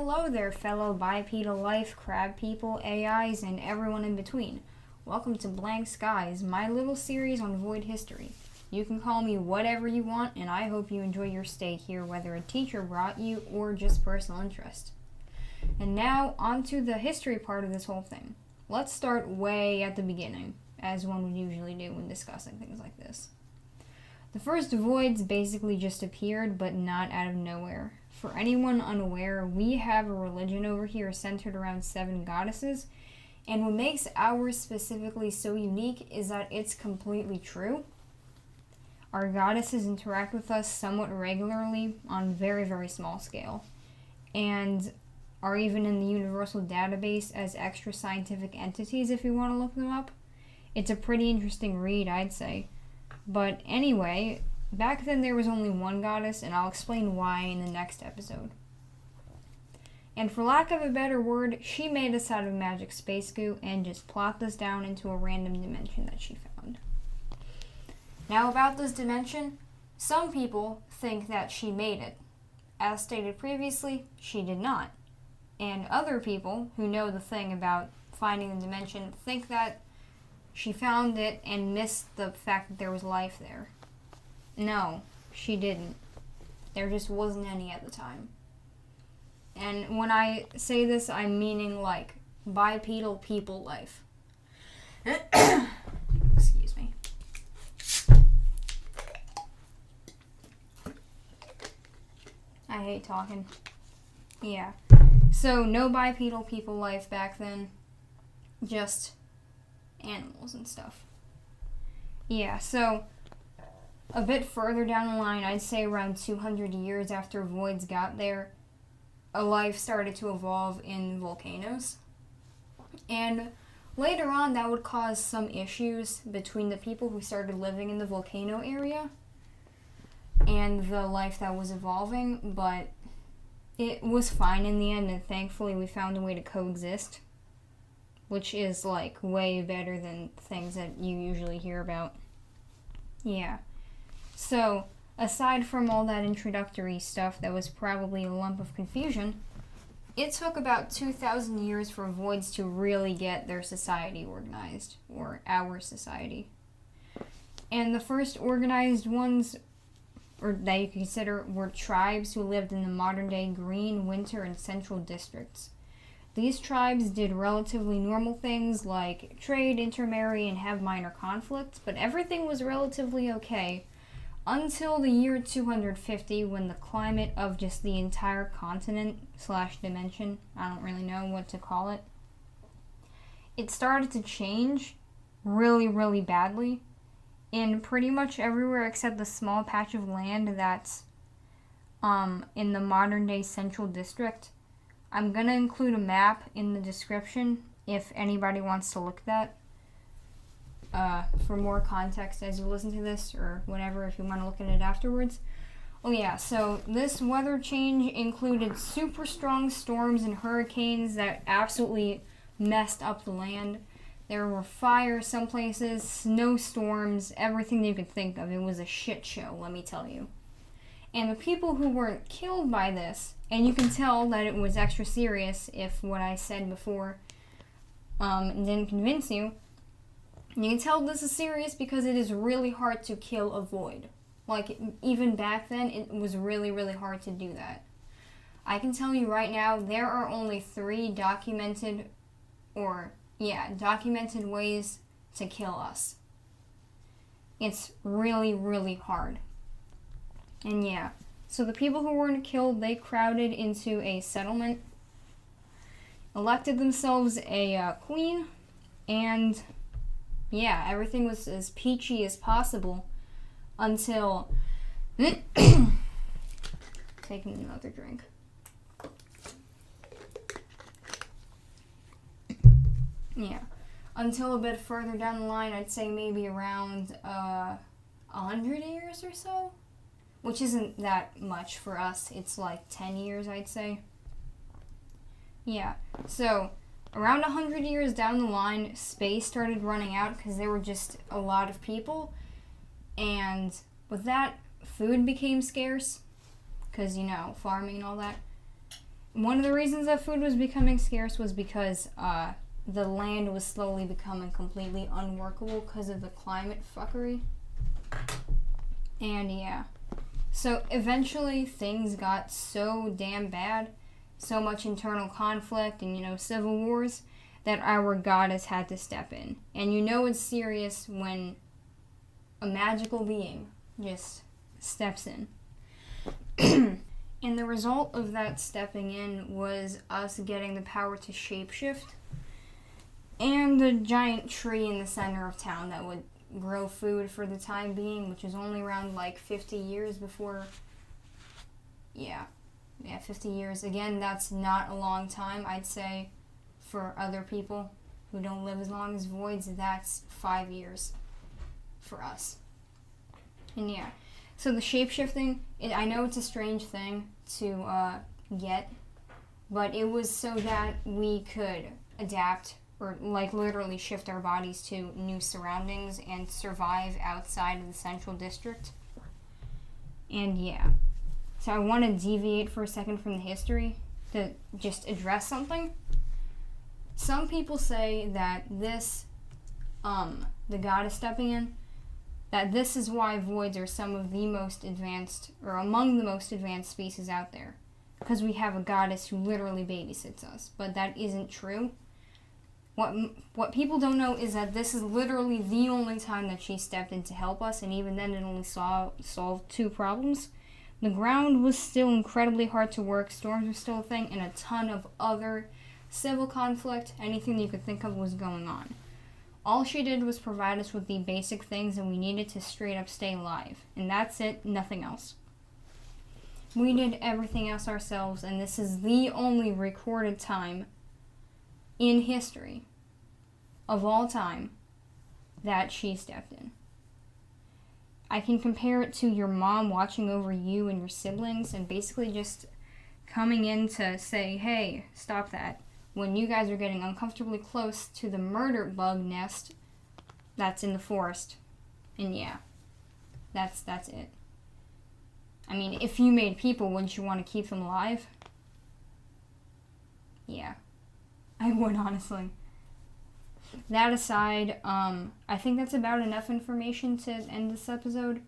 hello there, fellow bipedal life, crab people, AIs, and everyone in between. Welcome to Blank Skies, my little series on Void history. You can call me whatever you want, and I hope you enjoy your stay here, whether a teacher brought you or just personal interest. And now, on to the history part of this whole thing. Let's start way at the beginning, as one would usually do when discussing things like this. The first voids basically just appeared, but not out of nowhere. For anyone unaware, we have a religion over here centered around 7 goddesses, and what makes ours specifically so unique is that it's completely true. Our goddesses interact with us somewhat regularly on a very, very small scale, and are even in the universal database as extra scientific entities if you want to look them up. It's a pretty interesting read, I'd say. But anyway, back then there was only one goddess, and I'll explain why in the next episode. And for lack of a better word, she made us out of magic space goo and just plopped us down into a random dimension that she found. Now about this dimension, some people think that she made it. As stated previously, she did not. And other people who know the thing about finding the dimension think that she found it and missed the fact that there was life there. No, she didn't. There just wasn't any at the time. And when I say this, I'm meaning like bipedal people life. Excuse me. I hate talking. Yeah. So, no bipedal people life back then. Just animals and stuff. Yeah, so a bit further down the line, I'd say around 200 years after voids got there, a life started to evolve in volcanoes. And later on, that would cause some issues between the people who started living in the volcano area and the life that was evolving, but it was fine in the end, and thankfully we found a way to coexist, which is, like, way better than things that you usually hear about. Yeah. So, aside from all that introductory stuff that was probably a lump of confusion, it took about 2,000 years for voids to really get their society organized, or our society. And the first organized ones, or that you consider, were tribes who lived in the modern-day Green, Winter, and Central districts. These tribes did relatively normal things like trade, intermarry, and have minor conflicts, but everything was relatively okay until the year 250, when the climate of just the entire continent / dimension, I don't really know what to call it, it started to change really, really badly in pretty much everywhere except the small patch of land that's in the modern-day Central District. I'm going to include a map in the description if anybody wants to look at that for more context as you listen to this, or whatever, if you want to look at it afterwards. Oh yeah, so this weather change included super strong storms and hurricanes that absolutely messed up the land. There were fires some places, snowstorms, everything that you could think of. It was a shit show, let me tell you. And the people who weren't killed by this, and you can tell that it was extra serious if what I said before didn't convince you, you can tell this is serious because it is really hard to kill a void. Like, even back then, it was really, really hard to do that. I can tell you right now, there are only 3 documented ways to kill us. It's really, really hard. And yeah, so the people who weren't killed, they crowded into a settlement, elected themselves a queen, and yeah, everything was as peachy as possible until taking another drink. Yeah, until a bit further down the line, I'd say maybe around 100 years or so, which isn't that much for us. It's like 10 years, I'd say. Yeah, so around 100 years down the line, space started running out because there were just a lot of people, and with that, food became scarce because, farming and all that. one of the reasons that food was becoming scarce was because the land was slowly becoming completely unworkable because of the climate fuckery. And yeah. So eventually things got so damn bad, so much internal conflict and, civil wars, that our goddess had to step in. And it's serious when a magical being just steps in. And the result of that stepping in was us getting the power to shapeshift and the giant tree in the center of town that would grow food for the time being, which was only around 50 years before. Yeah, 50 years. Again, that's not a long time. I'd say for other people who don't live as long as Voids, that's 5 years for us. And yeah, so the shapeshifting, I know it's a strange thing to get, but it was so that we could adapt or literally shift our bodies to new surroundings and survive outside of the central district. And yeah, so I want to deviate for a second from the history to just address something. Some people say that this, the goddess stepping in, that this is why Voids are some of the most advanced, or among the most advanced species out there. Because we have a goddess who literally babysits us. But that isn't true. What people don't know is that this is literally the only time that she stepped in to help us, and even then it only solved 2 problems. The ground was still incredibly hard to work, storms were still a thing, and a ton of other civil conflict, anything you could think of was going on. All she did was provide us with the basic things that we needed to straight up stay alive. And that's it, nothing else. We did everything else ourselves, and this is the only recorded time in history of all time that she stepped in. I can compare it to your mom watching over you and your siblings and basically just coming in to say, hey, stop that. When you guys are getting uncomfortably close to the murder bug nest that's in the forest. And yeah, that's it. I mean, if you made people, wouldn't you want to keep them alive? Yeah, I would, honestly. That aside, I think that's about enough information to end this episode.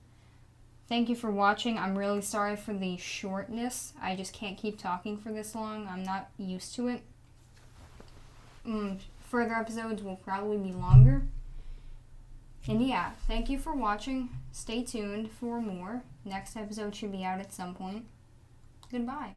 Thank you for watching. I'm really sorry for the shortness. I just can't keep talking for this long. I'm not used to it. Further episodes will probably be longer. And yeah, thank you for watching. Stay tuned for more. Next episode should be out at some point. Goodbye.